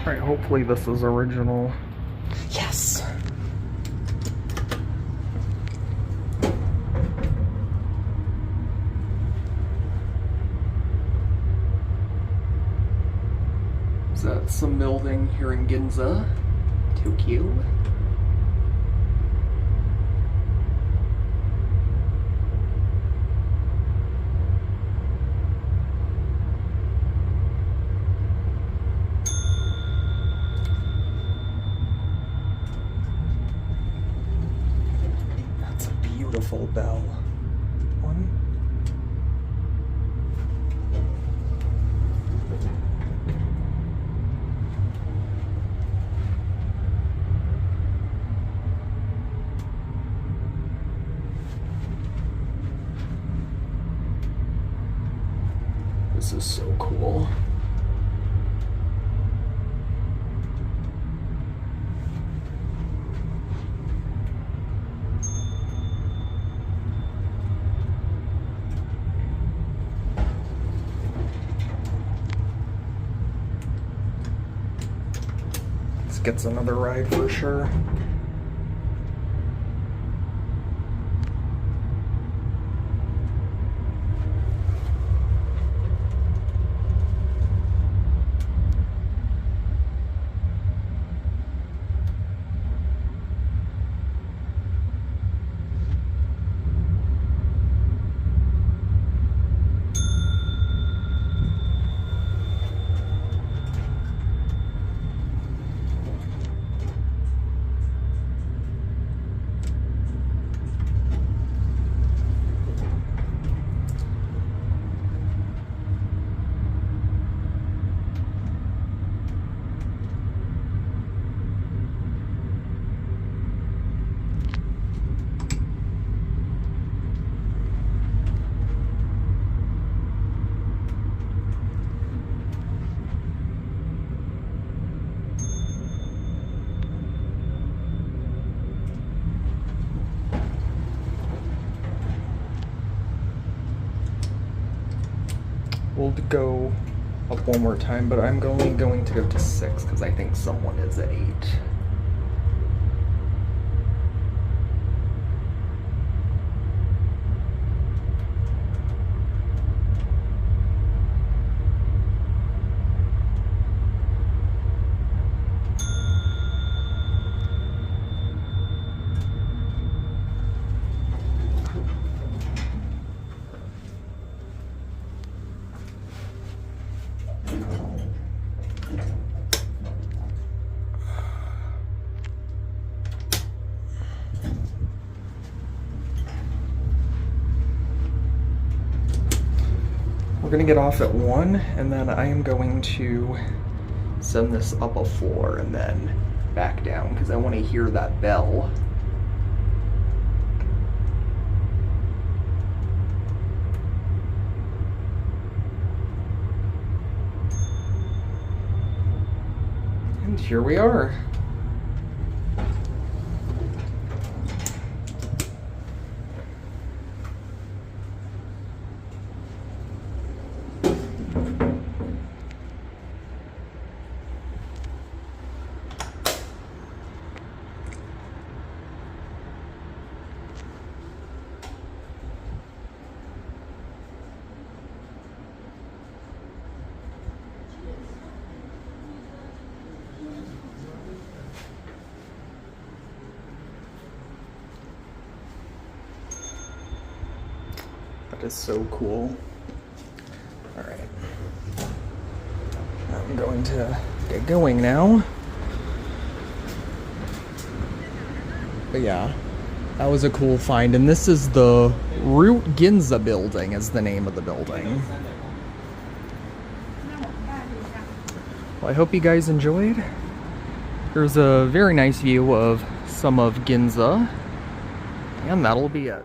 Alright, hopefully this is original. Yes! So that's some building here in Ginza, Tokyo. That's a beautiful bell. One. This is so cool. This gets another ride for sure. We'll go up one more time, but I'm only going to go to 6 because I think someone is at 8. We're gonna get off at 1, and then I am going to send this up a floor and then back down because I want to hear that bell. And here we are. That is so cool. Alright. I'm going to get going now. But yeah, that was a cool find. And this is the Root Ginza building is the name of the building. Well, I hope you guys enjoyed. There's a very nice view of some of Ginza. And that'll be it.